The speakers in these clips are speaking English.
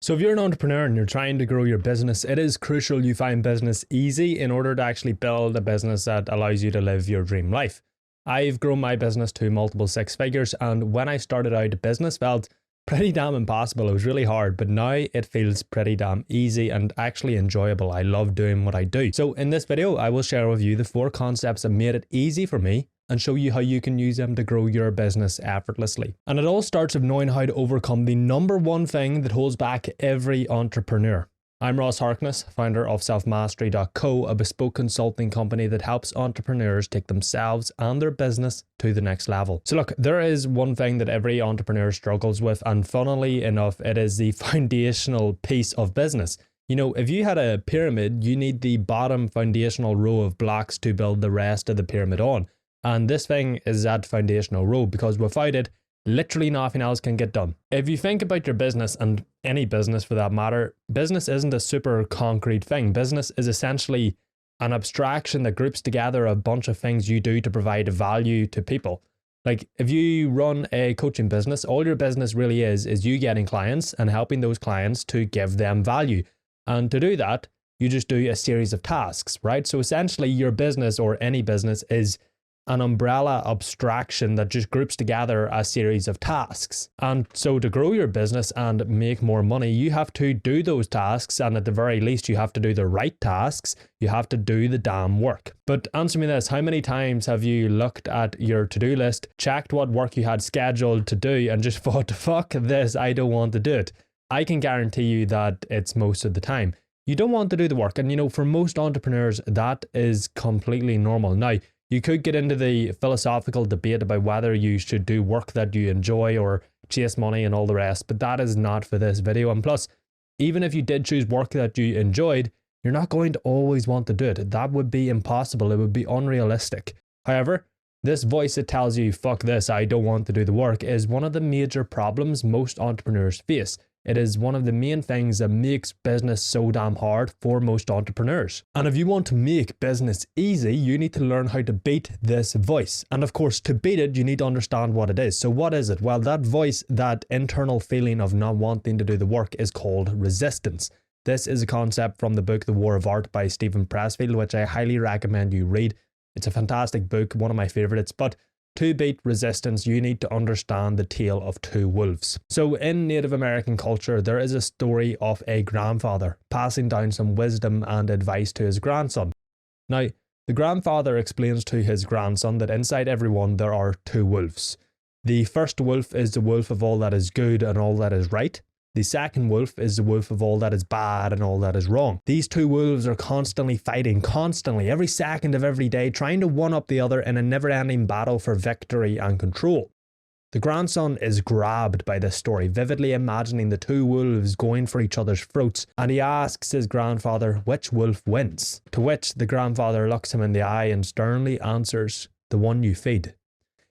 So if you're an entrepreneur and you're trying to grow your business, it is crucial you find business easy in order to actually build a business that allows you to live your dream life. I've grown my business to multiple six figures, and when I started out, business felt pretty damn impossible. It was really hard, but now it feels pretty damn easy and actually enjoyable. I love doing what I do. So in this video, I will share with you the 4 concepts that made it easy for me and show you how you can use them to grow your business effortlessly. And it all starts with knowing how to overcome the #1 thing that holds back every entrepreneur. I'm Ross Harkness, founder of selfmastery.co, a bespoke consulting company that helps entrepreneurs take themselves and their business to the next level. So look, there is one thing that every entrepreneur struggles with, and funnily enough, it is the foundational piece of business. You know, if you had a pyramid, you need the bottom foundational row of blocks to build the rest of the pyramid on. And this thing is that foundational row, because without it, literally nothing else can get done. If you think about your business, and any business for that matter, business isn't a super concrete thing. Business is essentially an abstraction that groups together a bunch of things you do to provide value to people. Like if you run a coaching business, all your business really is you getting clients and helping those clients to give them value. And to do that, you just do a series of tasks, right? So essentially your business, or any business, is an umbrella abstraction that just groups together a series of tasks. And so to grow your business and make more money, you have to do those tasks, and at the very least you have to do the right tasks. You have to do the damn work. But answer me this, how many times have you looked at your to-do list, checked what work you had scheduled to do, and just thought, fuck this, I don't want to do it? I can guarantee you that it's most of the time. You don't want to do the work, and you know, for most entrepreneurs, that is completely normal. Now, you could get into the philosophical debate about whether you should do work that you enjoy or chase money and all the rest, but that is not for this video. And plus, even if you did choose work that you enjoyed, you're not going to always want to do it. That would be impossible. It would be unrealistic. However, this voice that tells you, fuck this, I don't want to do the work, is one of the major problems most entrepreneurs face. It is one of the main things that makes business so damn hard for most entrepreneurs. And if you want to make business easy, you need to learn how to beat this voice. And of course, to beat it, you need to understand what it is. So what is it? Well, that voice, that internal feeling of not wanting to do the work, is called resistance. This is a concept from the book The War of Art by Steven Pressfield, which I highly recommend you read. It's a fantastic book, one of my favorites. But to beat resistance, you need to understand the tale of 2 wolves. So in Native American culture, there is a story of a grandfather passing down some wisdom and advice to his grandson. Now, the grandfather explains to his grandson that inside everyone there are 2 wolves. The first wolf is the wolf of all that is good and all that is right. The second wolf is the wolf of all that is bad and all that is wrong. These 2 wolves are constantly fighting, every second of every day, trying to one-up the other in a never-ending battle for victory and control. The grandson is grabbed by this story, vividly imagining the 2 wolves going for each other's throats, and he asks his grandfather which wolf wins. To which the grandfather looks him in the eye and sternly answers, "The one you feed."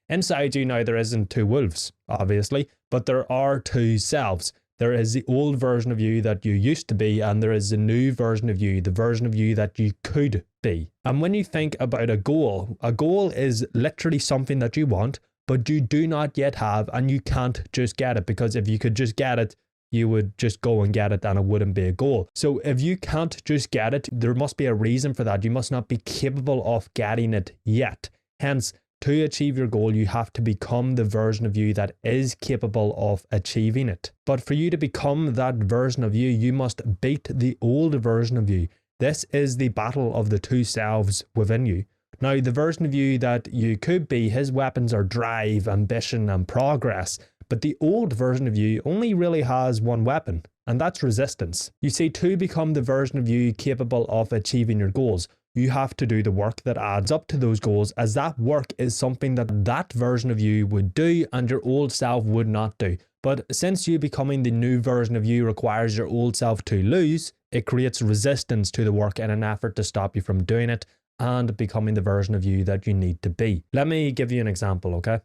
Inside you now there isn't 2 wolves, obviously, but there are 2 selves. There is the old version of you that you used to be, and there is the new version of you, the version of you that you could be. And when you think about a goal is literally something that you want, but you do not yet have, and you can't just get it, because if you could just get it, you would just go and get it and it wouldn't be a goal. So if you can't just get it, there must be a reason for that. You must not be capable of getting it yet. Hence, to achieve your goal, you have to become the version of you that is capable of achieving it. But for you to become that version of you, you must beat the old version of you. This is the battle of the 2 selves within you. Now, the version of you that you could be, his weapons are drive, ambition, and progress. But the old version of you only really has one weapon, and that's resistance. You see, to become the version of you capable of achieving your goals, you have to do the work that adds up to those goals, as that work is something that version of you would do and your old self would not do. But since you becoming the new version of you requires your old self to lose, it creates resistance to the work in an effort to stop you from doing it and becoming the version of you that you need to be. Let me give you an example, okay?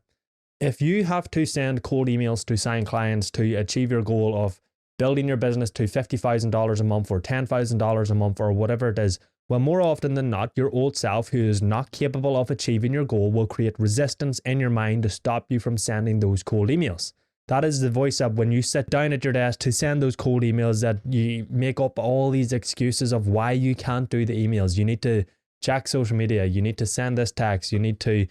If you have to send cold emails to sign clients to achieve your goal of building your business to $50,000 a month or $10,000 a month or whatever it is, well, more often than not, your old self, who is not capable of achieving your goal, will create resistance in your mind to stop you from sending those cold emails. That is the voice that when you sit down at your desk to send those cold emails, that you make up all these excuses of why you can't do the emails. You need to check social media. You need to send this text. You need to,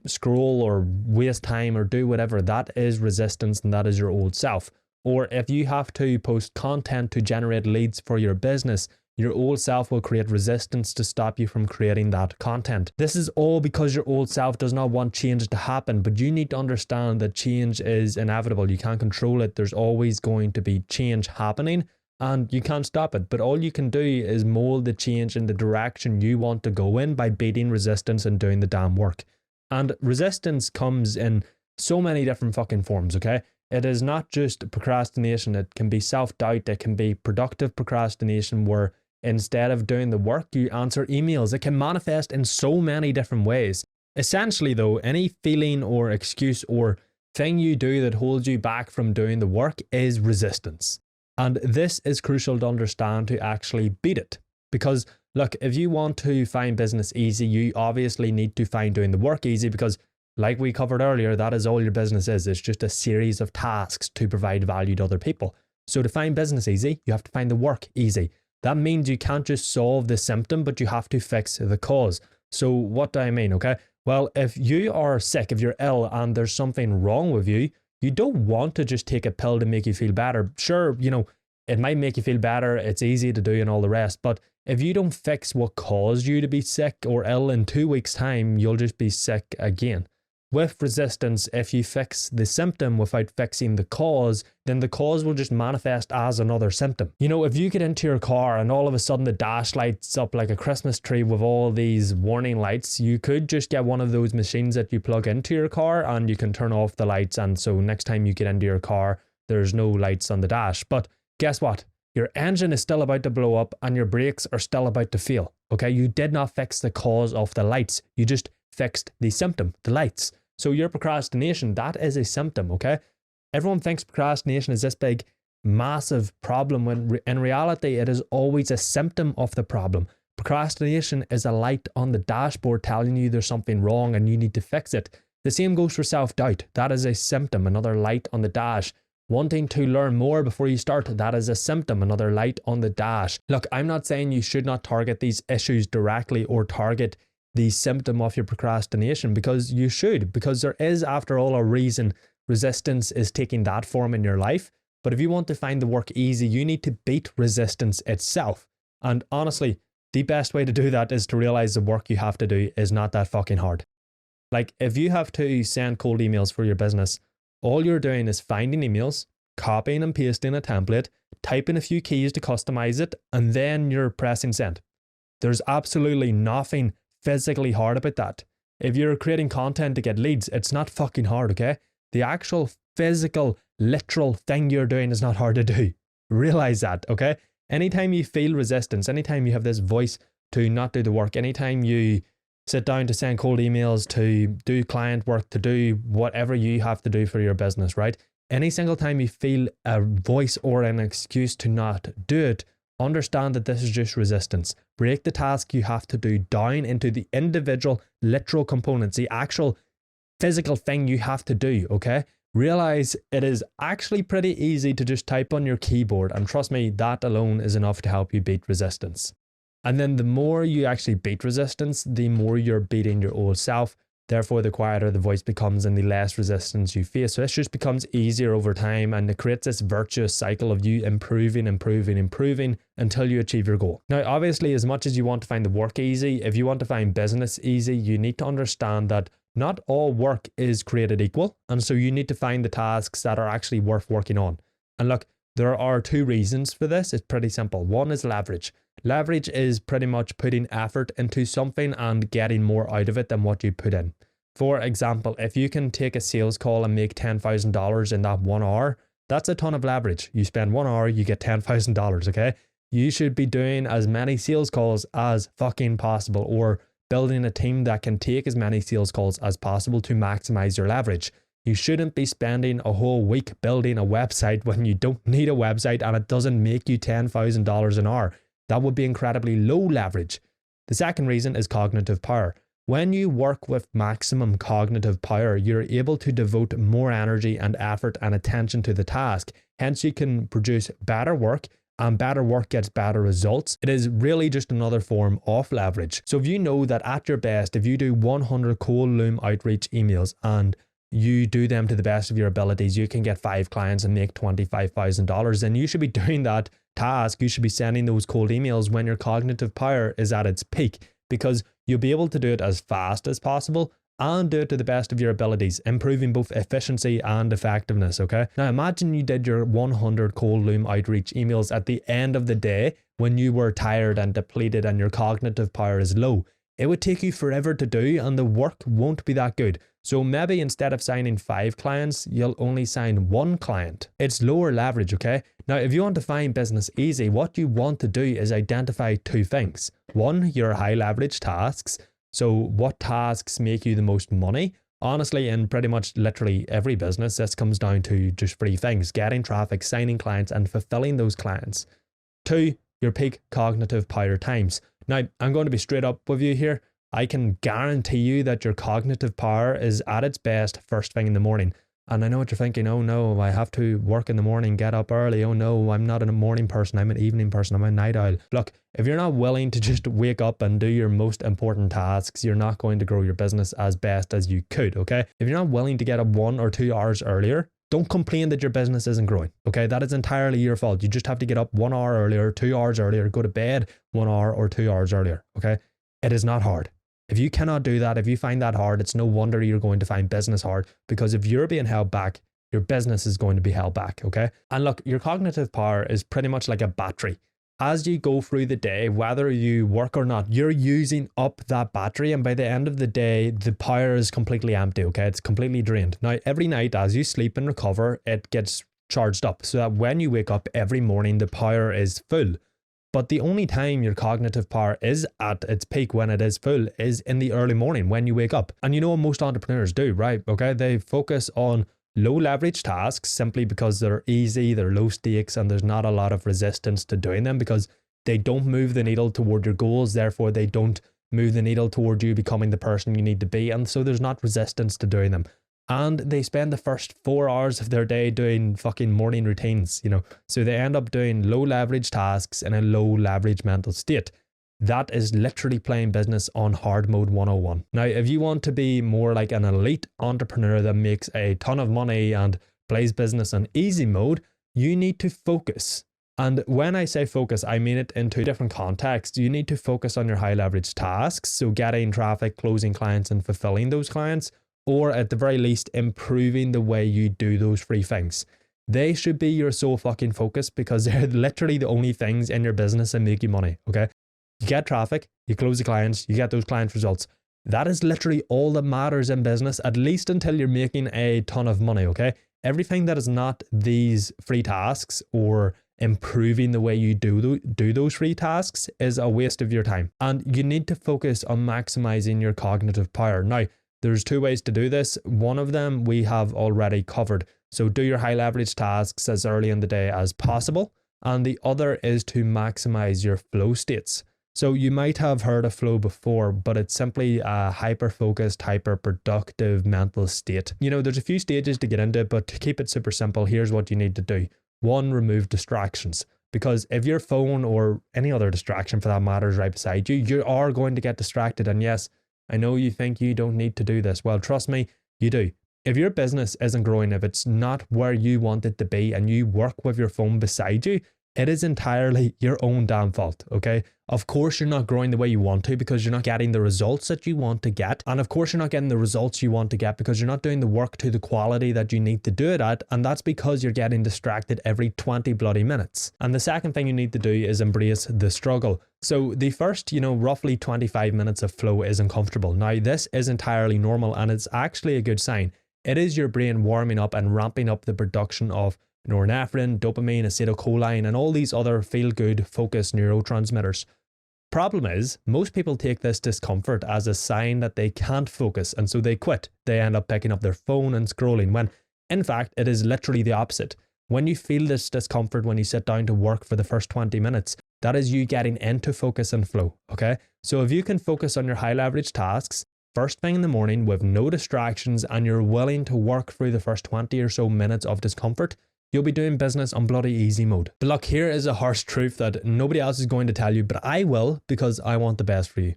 scroll or waste time or do whatever. That is resistance, and that is your old self. Or if you have to post content to generate leads for your business, your old self will create resistance to stop you from creating that content. This is all because your old self does not want change to happen, but you need to understand that change is inevitable. You can't control it. There's always going to be change happening and you can't stop it. But all you can do is mold the change in the direction you want to go in by beating resistance and doing the damn work. And resistance comes in so many different fucking forms, okay? It is not just procrastination. It can be self-doubt. It can be productive procrastination where instead of doing the work, you answer emails. It can manifest in so many different ways. Essentially though, any feeling or excuse or thing you do that holds you back from doing the work is resistance. And this is crucial to understand to actually beat it. Because look, if you want to find business easy, you obviously need to find doing the work easy because like we covered earlier, that is all your business is. It's just a series of tasks to provide value to other people. So to find business easy, you have to find the work easy. That means you can't just solve the symptom, but you have to fix the cause. So what do I mean, okay? Well, if you are sick, if you're ill and there's something wrong with you, you don't want to just take a pill to make you feel better. Sure, it might make you feel better, it's easy to do and all the rest, but if you don't fix what caused you to be sick or ill in 2 weeks' time, you'll just be sick again. With resistance, if you fix the symptom without fixing the cause, then the cause will just manifest as another symptom. If you get into your car and all of a sudden the dash lights up like a Christmas tree with all these warning lights, you could just get one of those machines that you plug into your car and you can turn off the lights. And so next time you get into your car, there's no lights on the dash. But guess what? Your engine is still about to blow up and your brakes are still about to fail. Okay, you did not fix the cause of the lights. You just fixed the symptom, the lights. So your procrastination, that is a symptom, okay? Everyone thinks procrastination is this big, massive problem when in reality, it is always a symptom of the problem. Procrastination is a light on the dashboard telling you there's something wrong and you need to fix it. The same goes for self-doubt. That is a symptom, another light on the dash. Wanting to learn more before you start, that is a symptom, another light on the dash. Look, I'm not saying you should not target these issues directly or target the symptom of your procrastination, because you should, because there is, after all, a reason resistance is taking that form in your life. But if you want to find the work easy, you need to beat resistance itself. And honestly, the best way to do that is to realize the work you have to do is not that fucking hard. Like if you have to send cold emails for your business, all you're doing is finding emails, copying and pasting a template, typing a few keys to customize it, and then you're pressing send. There's absolutely nothing physically hard about that. If you're creating content to get leads, it's not fucking hard, okay? The actual physical, literal thing you're doing is not hard to do. Realize that, okay? Anytime you feel resistance, anytime you have this voice to not do the work, anytime you sit down to send cold emails, to do client work, to do whatever you have to do for your business, right? Any single time you feel a voice or an excuse to not do it, understand that this is just resistance. Break the task you have to do down into the individual literal components, the actual physical thing you have to do, okay? Realize it is actually pretty easy to just type on your keyboard, and trust me, that alone is enough to help you beat resistance. And then the more you actually beat resistance, the more you're beating your old self. Therefore, the quieter the voice becomes and the less resistance you face. So this just becomes easier over time, and it creates this virtuous cycle of you improving until you achieve your goal. Now, obviously, as much as you want to find the work easy, if you want to find business easy, you need to understand that not all work is created equal. And so you need to find the tasks that are actually worth working on. And look, there are two reasons for this. It's pretty simple. One is leverage. Leverage is pretty much putting effort into something and getting more out of it than what you put in. For example, if you can take a sales call and make $10,000 in that 1 hour, that's a ton of leverage. You spend 1 hour, you get $10,000, okay? You should be doing as many sales calls as fucking possible, or building a team that can take as many sales calls as possible to maximize your leverage. You shouldn't be spending a whole week building a website when you don't need a website and it doesn't make you $10,000 an hour. That would be incredibly low leverage. The second reason is cognitive power. When you work with maximum cognitive power, you're able to devote more energy and effort and attention to the task. Hence, you can produce better work, and better work gets better results. It is really just another form of leverage. So if you know that at your best, if you do 100 cold loom outreach emails and you do them to the best of your abilities, you can get 5 clients and make $25,000. And you should be doing that task. You should be sending those cold emails when your cognitive power is at its peak, because you'll be able to do it as fast as possible and do it to the best of your abilities, improving both efficiency and effectiveness, okay? Now imagine you did your 100 cold loom outreach emails at the end of the day when you were tired and depleted and your cognitive power is low. It would take you forever to do and the work won't be that good. So maybe instead of signing 5 clients, you'll only sign 1 client. It's lower leverage, okay? Now, if you want to find business easy, what you want to do is identify 2 things. 1, your high leverage tasks. So what tasks make you the most money? Honestly, in pretty much literally every business, this comes down to just 3 things: getting traffic, signing clients, and fulfilling those clients. 2, your peak cognitive power times. Now, I'm going to be straight up with you here. I can guarantee you that your cognitive power is at its best first thing in the morning. And I know what you're thinking: oh no, I have to work in the morning, get up early. Oh no, I'm not a morning person, I'm an evening person, I'm a night owl. Look, if you're not willing to just wake up and do your most important tasks, you're not going to grow your business as best as you could, okay? If you're not willing to get up 1 or 2 hours earlier, don't complain that your business isn't growing, okay? That is entirely your fault. You just have to get up 1 hour earlier, 2 hours earlier, go to bed 1 hour or 2 hours earlier, okay? It is not hard. If you cannot do that, if you find that hard, it's no wonder you're going to find business hard, because if you're being held back, your business is going to be held back, okay? And look, your cognitive power is pretty much like a battery. As you go through the day, whether you work or not, you're using up that battery, and by the end of the day, the power is completely empty, okay? It's completely drained. Now, every night as you sleep and recover, it gets charged up so that when you wake up every morning, the power is full. But the only time your cognitive power is at its peak, when it is full, is in the early morning when you wake up. And you know what most entrepreneurs do, right? Okay, they focus on low leverage tasks simply because they're easy, they're low stakes, and there's not a lot of resistance to doing them, because they don't move the needle toward your goals. Therefore, they don't move the needle toward you becoming the person you need to be. And so there's not resistance to doing them. And they spend the first 4 hours of their day doing fucking morning routines, you know. So they end up doing low leverage tasks in a low leverage mental state. That is literally playing business on hard mode 101. Now, if you want to be more like an elite entrepreneur that makes a ton of money and plays business on easy mode, you need to focus. And when I say focus, I mean it in 2 different contexts. You need to focus on your high leverage tasks, so getting traffic, closing clients, and fulfilling those clients, or at the very least, improving the way you do those 3 things. They should be your sole fucking focus, because they're literally the only things in your business that make you money, okay? You get traffic, you close the clients, you get those client results. That is literally all that matters in business, at least until you're making a ton of money, okay? Everything that is not these 3 tasks or improving the way you do those 3 tasks is a waste of your time. And you need to focus on maximizing your cognitive power. Now, there's 2 ways to do this. One of them we have already covered. So do your high leverage tasks as early in the day as possible. And the other is to maximize your flow states. So you might have heard of flow before, but it's simply a hyper-focused, hyper-productive mental state. You know, there's a few stages to get into, but to keep it super simple, here's what you need to do. 1, remove distractions. Because if your phone or any other distraction for that matter is right beside you, you are going to get distracted. And yes, I know you think you don't need to do this. Well, trust me, you do. If your business isn't growing, if it's not where you want it to be, and you work with your phone beside you, it is entirely your own damn fault, okay? Of course, you're not growing the way you want to because you're not getting the results that you want to get. And of course, you're not getting the results you want to get because you're not doing the work to the quality that you need to do it at. And that's because you're getting distracted every 20 bloody minutes. And the second thing you need to do is embrace the struggle. So the first, roughly 25 minutes of flow is uncomfortable. Now, this is entirely normal, and it's actually a good sign. It is your brain warming up and ramping up the production of norepinephrine, dopamine, acetylcholine, and all these other feel-good focus neurotransmitters. Problem is, most people take this discomfort as a sign that they can't focus, and so they quit. They end up picking up their phone and scrolling, when in fact it is literally the opposite. When you feel this discomfort when you sit down to work for the first 20 minutes, that is you getting into focus and flow, okay? So if you can focus on your high leverage tasks, first thing in the morning with no distractions and you're willing to work through the first 20 or so minutes of discomfort, you'll be doing business on bloody easy mode. But look, here is a harsh truth that nobody else is going to tell you, but I will, because I want the best for you.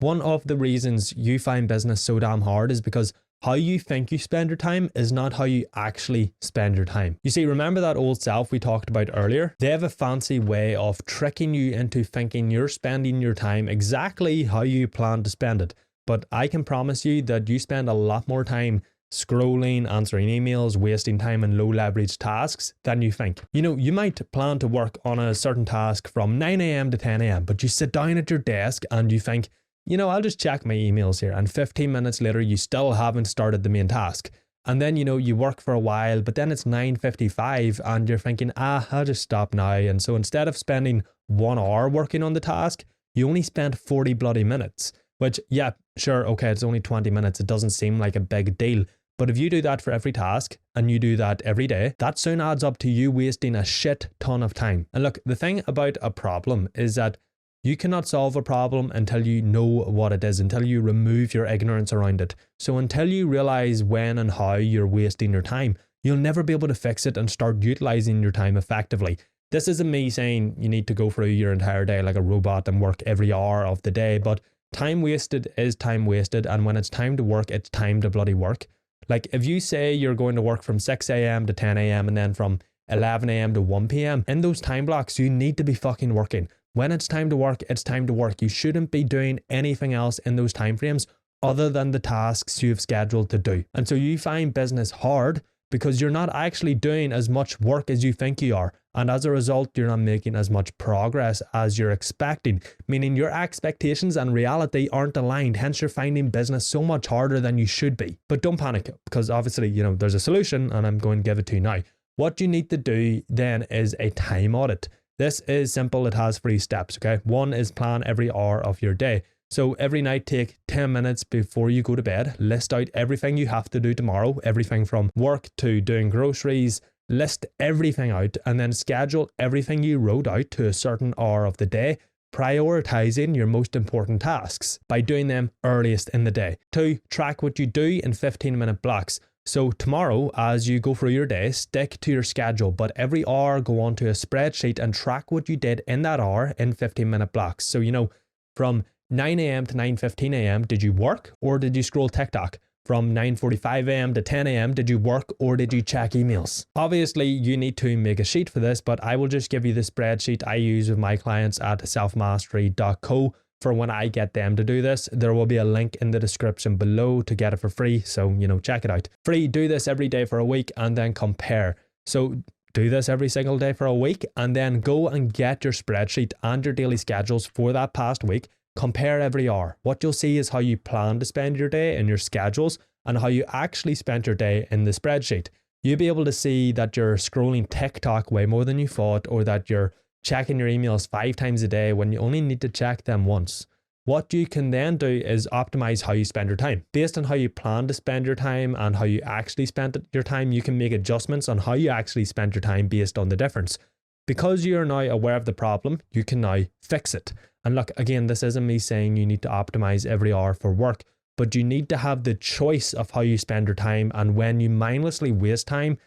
One of the reasons you find business so damn hard is because how you think you spend your time is not how you actually spend your time. You see, remember that old self we talked about earlier? They have a fancy way of tricking you into thinking you're spending your time exactly how you plan to spend it. But I can promise you that you spend a lot more time scrolling, answering emails, wasting time in low leverage tasks than you think. You know, you might plan to work on a certain task from 9 a.m. to 10 a.m., but you sit down at your desk and you think, you know, I'll just check my emails here. And 15 minutes later, you still haven't started the main task. And then, you know, you work for a while, but then it's 9:55 and you're thinking, I'll just stop now. And so instead of spending 1 hour working on the task, you only spent 40 bloody minutes, which, yeah, sure, okay, it's only 20 minutes. It doesn't seem like a big deal. But if you do that for every task and you do that every day, that soon adds up to you wasting a shit ton of time. And look, the thing about a problem is that you cannot solve a problem until you know what it is, until you remove your ignorance around it. So until you realize when and how you're wasting your time, you'll never be able to fix it and start utilizing your time effectively. This isn't me saying you need to go through your entire day like a robot and work every hour of the day, but time wasted is time wasted. And when it's time to work, it's time to bloody work. Like if you say you're going to work from 6 a.m. to 10 a.m. and then from 11 a.m. to 1 p.m. in those time blocks, you need to be fucking working. When it's time to work, it's time to work. You shouldn't be doing anything else in those time frames other than the tasks you've scheduled to do. And so you find business hard because you're not actually doing as much work as you think you are. And as a result, you're not making as much progress as you're expecting, meaning your expectations and reality aren't aligned. Hence, you're finding business so much harder than you should be. But don't panic, because obviously, you know, there's a solution and I'm going to give it to you now. What you need to do then is a time audit. This is simple. It has 3 steps, okay? 1 is plan every hour of your day. So every night, take 10 minutes before you go to bed, list out everything you have to do tomorrow, everything from work to doing groceries, list everything out, and then schedule everything you wrote out to a certain hour of the day, prioritizing your most important tasks by doing them earliest in the day. 2, track what you do in 15-minute blocks. So tomorrow, as you go through your day, stick to your schedule, but every hour go onto a spreadsheet and track what you did in that hour in 15-minute blocks. So, you know, from 9 a.m. to 9:15 a.m., did you work or did you scroll TikTok? From 9:45 a.m. to 10 a.m., did you work or did you check emails? Obviously, you need to make a sheet for this, but I will just give you the spreadsheet I use with my clients at selfmastery.co. for when I get them to do this. There will be a link in the description below to get it for free. So, you know, check it out. Free, do this every day for a week and then compare. So do this every single day for a week and then go and get your spreadsheet and your daily schedules for that past week. Compare every hour. What you'll see is how you plan to spend your day in your schedules and how you actually spent your day in the spreadsheet. You'll be able to see that you're scrolling TikTok way more than you thought, or that you're checking your emails 5 times a day when you only need to check them once. What you can then do is optimize how you spend your time. Based on how you plan to spend your time and how you actually spent your time, you can make adjustments on how you actually spent your time based on the difference. Because you are now aware of the problem, you can now fix it. And look, again, this isn't me saying you need to optimize every hour for work, but you need to have the choice of how you spend your time. And when you mindlessly waste time,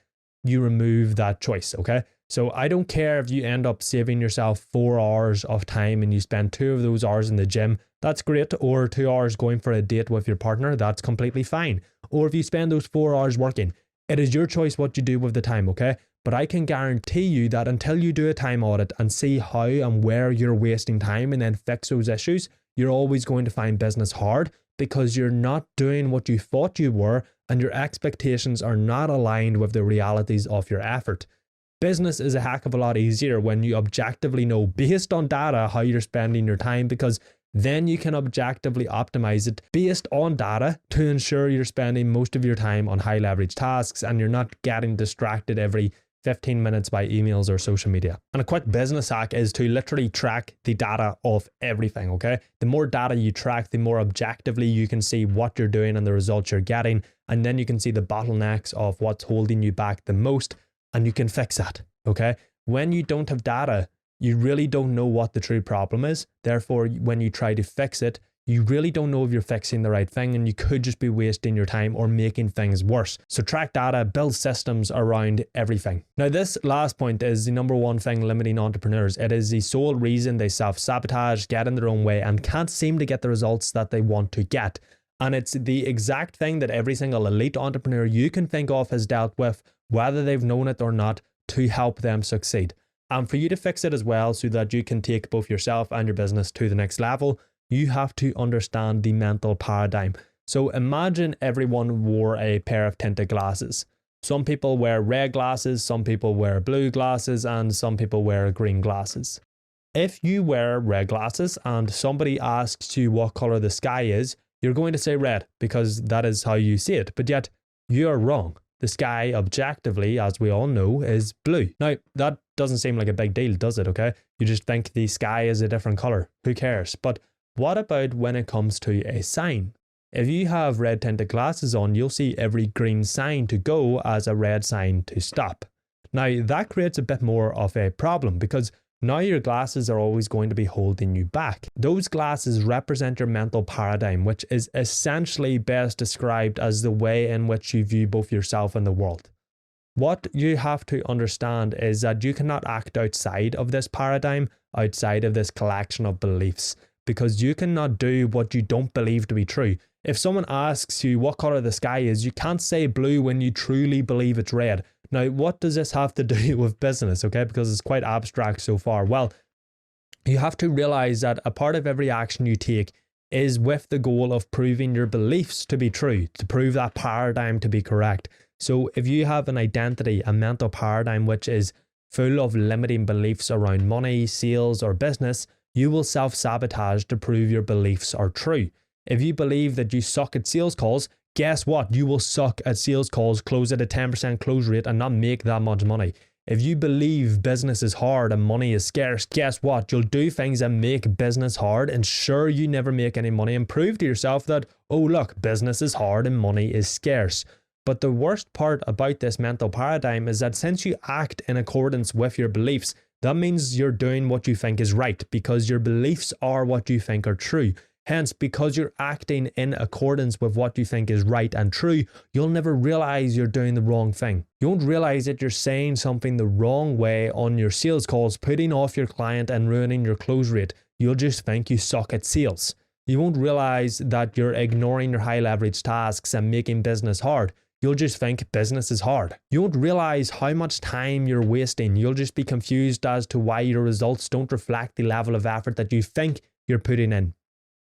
you remove that choice, okay? So I don't care if you end up saving yourself 4 hours of time and you spend 2 of those hours in the gym, that's great. Or 2 hours going for a date with your partner, that's completely fine. Or if you spend those 4 hours working, it is your choice what you do with the time, okay? But I can guarantee you that until you do a time audit and see how and where you're wasting time and then fix those issues, you're always going to find business hard because you're not doing what you thought you were and your expectations are not aligned with the realities of your effort. Business is a heck of a lot easier when you objectively know based on data how you're spending your time, because then you can objectively optimize it based on data to ensure you're spending most of your time on high leverage tasks and you're not getting distracted every 15 minutes by emails or social media. And a quick business hack is to literally track the data of everything, okay? The more data you track, the more objectively you can see what you're doing and the results you're getting. And then you can see the bottlenecks of what's holding you back the most, and you can fix that, okay? When you don't have data, you really don't know what the true problem is. Therefore, when you try to fix it, you really don't know if you're fixing the right thing, and you could just be wasting your time or making things worse. So track data, build systems around everything. Now, this last point is the number one thing limiting entrepreneurs. It is the sole reason they self-sabotage, get in their own way, and can't seem to get the results that they want to get. And it's the exact thing that every single elite entrepreneur you can think of has dealt with, whether they've known it or not, to help them succeed. And for you to fix it as well, so that you can take both yourself and your business to the next level, you have to understand the mental paradigm. So imagine everyone wore a pair of tinted glasses. Some people wear red glasses, some people wear blue glasses, and some people wear green glasses. If you wear red glasses and somebody asks you what color the sky is, you're going to say red because that is how you see it. But yet, you're wrong. The sky, objectively, as we all know, is blue. Now, that doesn't seem like a big deal, does it, okay? You just think the sky is a different color. Who cares? But what about when it comes to a sign? If you have red tinted glasses on, you'll see every green sign to go as a red sign to stop. Now, that creates a bit more of a problem because now your glasses are always going to be holding you back. Those glasses represent your mental paradigm, which is essentially best described as the way in which you view both yourself and the world. What you have to understand is that you cannot act outside of this paradigm, outside of this collection of beliefs, because you cannot do what you don't believe to be true. If someone asks you what color the sky is, you can't say blue when you truly believe it's red. Now, what does this have to do with business, okay? Because it's quite abstract so far. Well, you have to realize that a part of every action you take is with the goal of proving your beliefs to be true, to prove that paradigm to be correct. So if you have an identity, a mental paradigm which is full of limiting beliefs around money, sales, or business, you will self-sabotage to prove your beliefs are true. If you believe that you suck at sales calls, guess what? You will suck at sales calls, close at a 10% close rate, and not make that much money. If you believe business is hard and money is scarce, guess what? You'll do things that make business hard, ensure you never make any money, and prove to yourself that, oh look, business is hard and money is scarce. But the worst part about this mental paradigm is that since you act in accordance with your beliefs, that means you're doing what you think is right because your beliefs are what you think are true. Hence, because you're acting in accordance with what you think is right and true, you'll never realize you're doing the wrong thing. You won't realize that you're saying something the wrong way on your sales calls, putting off your client and ruining your close rate. You'll just think you suck at sales. You won't realize that you're ignoring your high leverage tasks and making business hard. You'll just think business is hard. You won't realize how much time you're wasting. You'll just be confused as to why your results don't reflect the level of effort that you think you're putting in.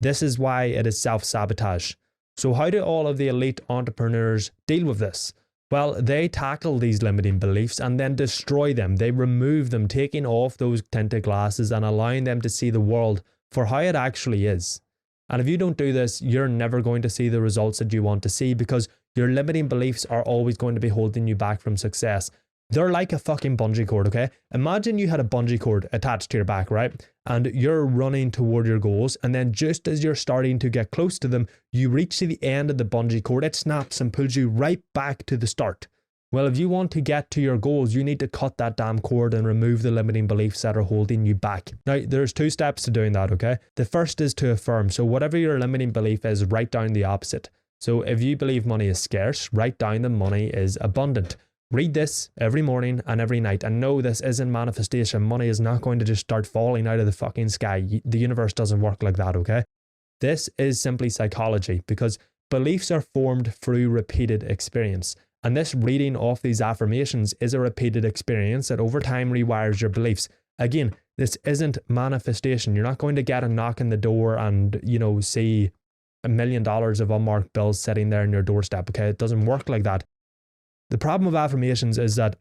This is why it is self-sabotage. So how do all of the elite entrepreneurs deal with this? Well, they tackle these limiting beliefs and then destroy them. They remove them, taking off those tinted glasses and allowing them to see the world for how it actually is. And if you don't do this, you're never going to see the results that you want to see because your limiting beliefs are always going to be holding you back from success. They're like a fucking bungee cord, okay? Imagine you had a bungee cord attached to your back, right? And you're running toward your goals, and then just as you're starting to get close to them, you reach to the end of the bungee cord, it snaps and pulls you right back to the start. Well, if you want to get to your goals, you need to cut that damn cord and remove the limiting beliefs that are holding you back. Now, there's 2 steps to doing that, okay? The first is to affirm. So whatever your limiting belief is, write down the opposite. So if you believe money is scarce, write down that money is abundant. Read this every morning and every night and know this isn't manifestation. Money is not going to just start falling out of the fucking sky. The universe doesn't work like that, okay? This is simply psychology because beliefs are formed through repeated experience. And this reading of these affirmations is a repeated experience that over time rewires your beliefs. Again, this isn't manifestation. You're not going to get a knock on the door and, see $1 million of unmarked bills sitting there on your doorstep, okay? It doesn't work like that. The problem with affirmations is that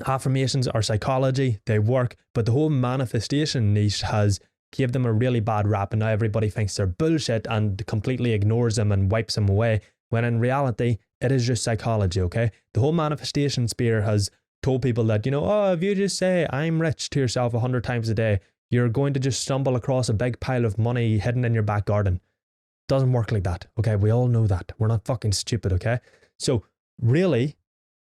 affirmations are psychology, they work, but the whole manifestation niche has gave them a really bad rap and now everybody thinks they're bullshit and completely ignores them and wipes them away, when in reality, it is just psychology, okay? The whole manifestation sphere has told people that, if you just say, I'm rich to yourself 100 times a day, you're going to just stumble across a big pile of money hidden in your back garden. Doesn't work like that, okay? We all know that. We're not fucking stupid, okay? So really,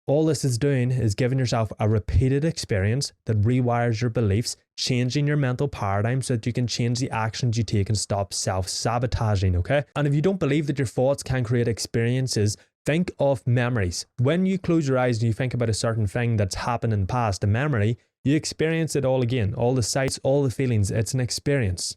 All this is doing is giving yourself a repeated experience that rewires your beliefs, changing your mental paradigm so that you can change the actions you take and stop self-sabotaging, okay? And if you don't believe that your thoughts can create experiences, think of memories. When you close your eyes and you think about a certain thing that's happened in the past, a memory, you experience it all again. All the sights, all the feelings, it's an experience.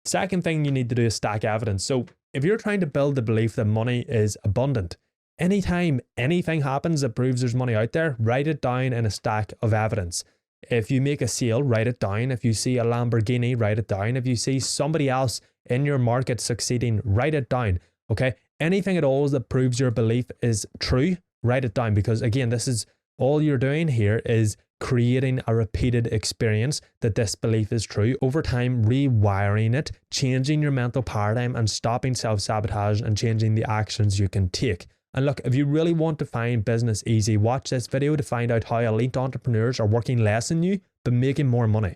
Second thing you need to do is stack evidence. So if you're trying to build the belief that money is abundant, anytime anything happens that proves there's money out there, write it down in a stack of evidence. If you make a sale, write it down. If you see a Lamborghini, write it down. If you see somebody else in your market succeeding, write it down. Okay? Anything at all that proves your belief is true, write it down, because again, this is all you're doing here is creating a repeated experience that this belief is true. Over time, rewiring it, changing your mental paradigm and stopping self-sabotage and changing the actions you can take. And look, if you really want to find business easy, watch this video to find out how elite entrepreneurs are working less than you, but making more money.